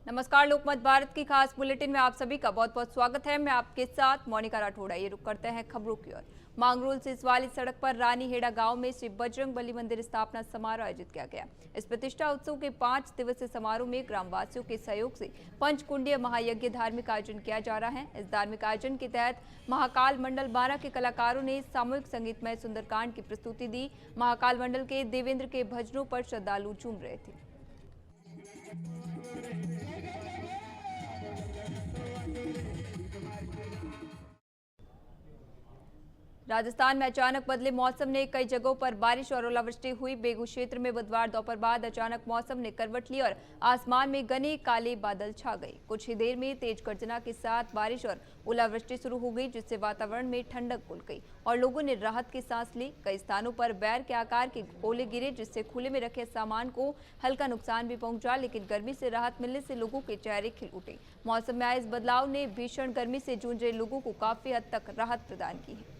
नमस्कार, लोकमत भारत की खास बुलेटिन में आप सभी का बहुत बहुत स्वागत है। मैं आपके साथ मोनिका राठौड़। ये रुक करते हैं खबरों की ओर। मांगरोल से वाली सड़क पर रानी हेड़ा गांव में श्री बजरंग बली मंदिर स्थापना समारोह आयोजित किया गया। इस प्रतिष्ठा उत्सव के 5 दिवसीय समारोह में ग्रामवासियों के सहयोग से पंचकुंडीय महायज्ञ धार्मिक आयोजन किया जा रहा है। इस धार्मिक आयोजन के तहत महाकाल मंडल 12 के कलाकारों ने सामूहिक संगीतमय सुंदरकांड की प्रस्तुति दी। महाकाल मंडल के देवेंद्र के भजनों पर श्रद्धालु झूम रहे थे। राजस्थान में अचानक बदले मौसम ने कई जगहों पर बारिश और ओलावृष्टि हुई। बेगू क्षेत्र में बुधवार दोपहर बाद अचानक मौसम ने करवट ली और आसमान में घने काले बादल छा गए। कुछ ही देर में तेज गर्जना के साथ बारिश और ओलावृष्टि शुरू हो गई, जिससे वातावरण में ठंडक घुल गई और लोगों ने राहत की सांस ली। कई स्थानों पर बैर के आकार के ओले गिरे, जिससे खुले में रखे सामान को हल्का नुकसान भी पहुंचा, लेकिन गर्मी से राहत मिलने से लोगों के चेहरे खिल उठे। मौसम में आए इस बदलाव ने भीषण गर्मी से जूझ रहे लोगों को काफी हद तक राहत प्रदान की है।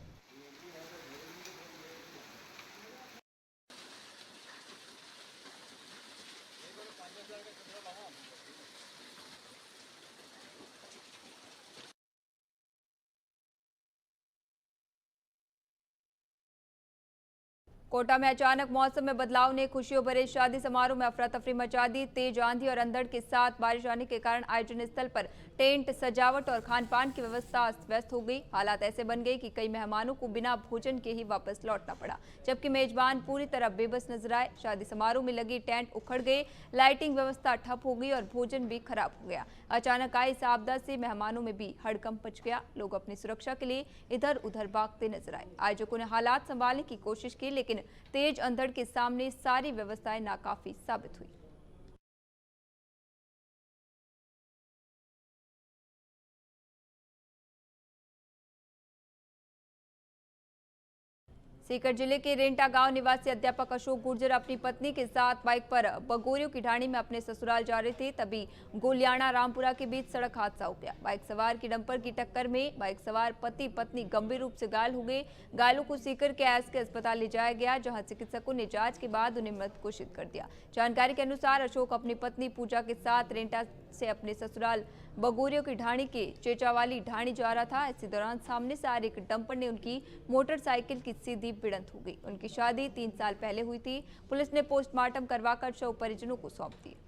कोटा में अचानक मौसम में बदलाव ने खुशियों भरे शादी समारोह में अफरा तफरी मचा दी। तेज आंधी और अंधड़ के साथ बारिश आने के कारण आयोजन स्थल पर टेंट, सजावट और खान पान की व्यवस्था अस्त व्यस्त हो गई। हालात ऐसे बन गए कि कई मेहमानों को बिना भोजन के ही वापस लौटना पड़ा, जबकि मेजबान पूरी तरह बेबस नजर आए। शादी समारोह में लगी टेंट उखड़ गए, लाइटिंग व्यवस्था ठप हो गई और भोजन भी खराब हो गया। अचानक आई इस आपदा से मेहमानों में भी हड़कंप मच गया। लोग अपनी सुरक्षा के लिए इधर उधर भागते नजर आए। आयोजकों ने हालात संभालने की कोशिश की, लेकिन तेज अंधड़ के सामने सारी व्यवस्थाएं नाकाफी साबित हुई। सीकर जिले के रेंटा गांव निवासी अध्यापक अशोक गुर्जर अपनी पत्नी के साथ बाइक पर बगोरियों की ढाणी में अपने ससुराल जा रहे थे, तभी गोलियाना रामपुरा के बीच सड़क हादसा हो गया। बाइक सवार की डंपर की टक्कर में बाइक सवार पति पत्नी गंभीर रूप से घायल हो गए। घायलों को सीकर के एसके अस्पताल ले जाया गया, जहां चिकित्सकों ने जांच के बाद उन्हें मृत घोषित कर दिया। जानकारी के अनुसार अशोक अपनी पत्नी पूजा के साथ रेंटा से अपने ससुराल बगोरियों की ढाणी के चेचावाली ढाणी जा रहा था। इसी दौरान सामने से आ रहे एक डंपर ने उनकी मोटरसाइकिल की सीधी भिड़ंत हो गई। उनकी शादी 3 साल पहले हुई थी। पुलिस ने पोस्टमार्टम करवाकर शव परिजनों को सौंप दिया।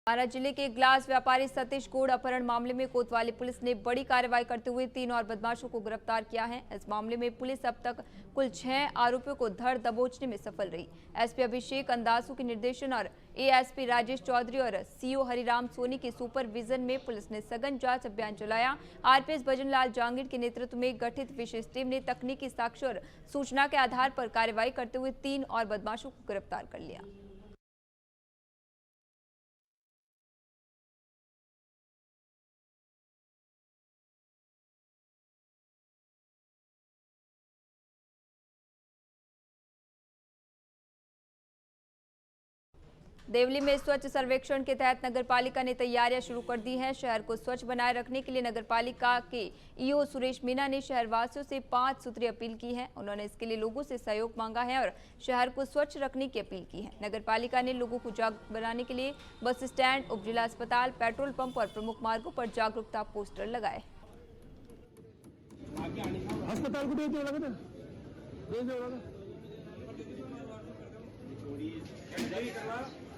बारां जिले के ग्लास व्यापारी सतीश कोड़ अपहरण मामले में कोतवाली पुलिस ने बड़ी कार्रवाई करते हुए 3 और बदमाशों को गिरफ्तार किया है। इस मामले में पुलिस अब तक कुल 6 आरोपियों को धर दबोचने में सफल रही। एसपी अभिषेक अंदासू के निर्देशन और एएसपी राजेश चौधरी और सीओ हरिराम सोनी के सुपरविजन में पुलिस ने सघन जांच अभियान चलाया। आरपीएस भजनलाल जांगीर के नेतृत्व में गठित विशेष टीम ने तकनीकी साक्ष्य और सूचना के आधार पर कार्रवाई करते हुए 3 और बदमाशों को गिरफ्तार कर लिया। देवली में स्वच्छ सर्वेक्षण के तहत नगरपालिका ने तैयारियां शुरू कर दी हैं। शहर को स्वच्छ बनाए रखने के लिए नगरपालिका के ईओ सुरेश मीना ने शहरवासियों से 5 सूत्री अपील की है। उन्होंने इसके लिए लोगों से सहयोग मांगा है और शहर को स्वच्छ रखने की अपील की है। नगरपालिका ने लोगों को जागरूक बनाने के लिए बस स्टैंड, उपजिला अस्पताल, पेट्रोल पंप और प्रमुख मार्गों पर जागरूकता पोस्टर लगाए। अस्पताल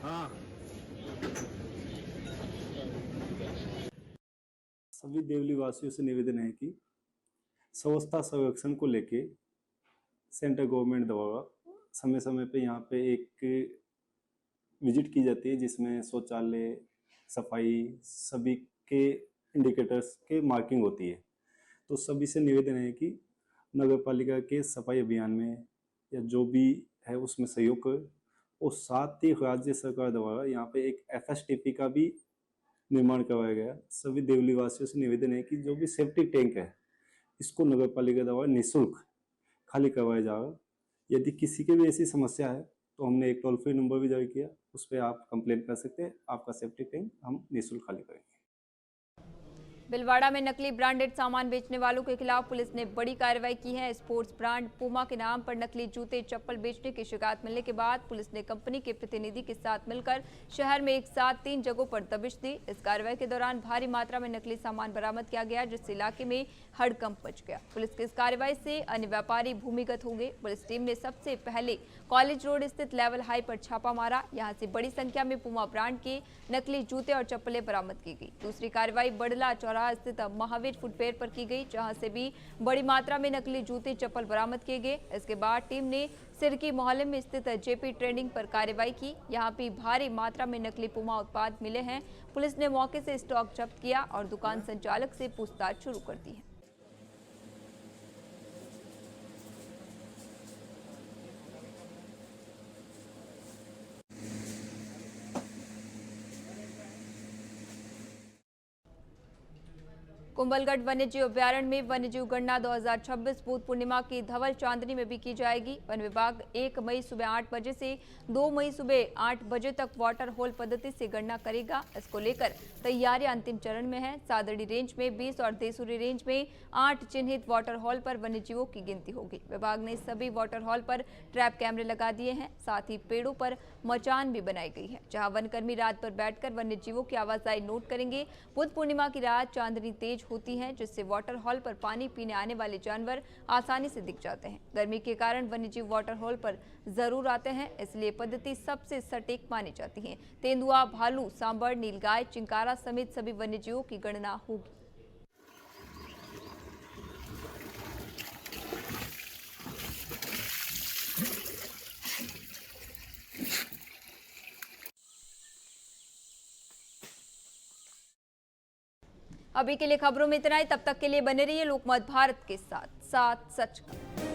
हाँ, सभी देवली वासियों से निवेदन है कि स्वच्छता सर्वेक्षण को लेके सेंट्रल गवर्नमेंट द्वारा समय समय पे यहाँ पे एक विजिट की जाती है, जिसमें शौचालय, सफाई, सभी के इंडिकेटर्स के मार्किंग होती है। तो सभी से निवेदन है कि नगर पालिका के सफाई अभियान में या जो भी है उसमें सहयोग करें। और साथ ही राज्य सरकार द्वारा यहाँ पे एक एफएसटीपी का भी निर्माण करवाया गया। सभी देवली वासियों से निवेदन है कि जो भी सेफ्टी टैंक है इसको नगर पालिका द्वारा निःशुल्क खाली करवाया जाएगा। यदि किसी की भी ऐसी समस्या है तो हमने एक टोल फ्री नंबर भी जारी किया, उस पर आप कंप्लेंट कर सकते हैं। आपका सेफ्टी टैंक हम निःशुल्क खाली करेंगे। भिलवाड़ा में नकली ब्रांडेड सामान बेचने वालों के खिलाफ पुलिस ने बड़ी कार्रवाई की है। स्पोर्ट्स ब्रांड पूमा के नाम पर नकली जूते चप्पल बेचने की शिकायत मिलने के बाद पुलिस ने कंपनी के प्रतिनिधि के साथ मिलकर शहर में एक साथ 3 जगहों पर दबिश दी। इस कार्रवाई के दौरान भारी मात्रा में नकली सामान बरामद किया गया, जिससे इलाके में हड़कंप मच गया। पुलिस की इस कार्रवाई से अन्य व्यापारी भूमिगत होंगे। पुलिस टीम ने सबसे पहले कॉलेज रोड स्थित लेवल हाई पर छापा मारा। यहां से बड़ी संख्या में पूमा ब्रांड के नकली जूते और चप्पलें बरामद की गई। दूसरी कार्रवाई बड़ला चौराहा स्थित महावीर फुटवेयर पर की गई, जहां से भी बड़ी मात्रा में नकली जूते चप्पल बरामद किए गए। इसके बाद टीम ने सिरकी मोहल्ले में स्थित जेपी ट्रेडिंग पर कार्रवाई की। यहां भी भारी मात्रा में नकली पूमा उत्पाद मिले हैं। पुलिस ने मौके से स्टॉक जब्त किया और दुकान संचालक से पूछताछ शुरू कर दी है। कुंभलगढ़ वन्यजीव अभ्यारण्य में वन्यजीव गणना 2026 बुध पूर्णिमा की धवल चांदनी में भी की जाएगी। वन विभाग 1 मई सुबह 8 बजे से 2 मई सुबह 8 बजे तक वाटर होल पद्धति से गणना करेगा। इसको लेकर तैयारियां अंतिम चरण में है। सादड़ी रेंज में 20 और देसुरी रेंज में 8 चिन्हित वाटर हॉल पर वन्यजीवों की गिनती होगी। विभाग ने सभी वाटर हॉल पर ट्रैप कैमरे लगा दिए हैं। साथ ही पेड़ों पर मचान भी बनाई गई है, जहां वनकर्मी रात पर बैठकर वन्यजीवों की आवाजाही नोट करेंगे। बुध पूर्णिमा की रात चांदनी तेज होती है, जिससे वाटर हॉल पर पानी पीने आने वाले जानवर आसानी से दिख जाते हैं। गर्मी के कारण वन्यजीव वाटर हॉल पर जरूर आते हैं, इसलिए पद्धति सबसे सटीक मानी जाती है। तेंदुआ, भालू, सांबर, नीलगाय, चिंकारा समेत सभी वन्यजीवों की गणना होगी। अभी के लिए खबरों में इतना ही। तब तक के लिए बने रहिए लोकमत भारत के साथ, साथ सच का।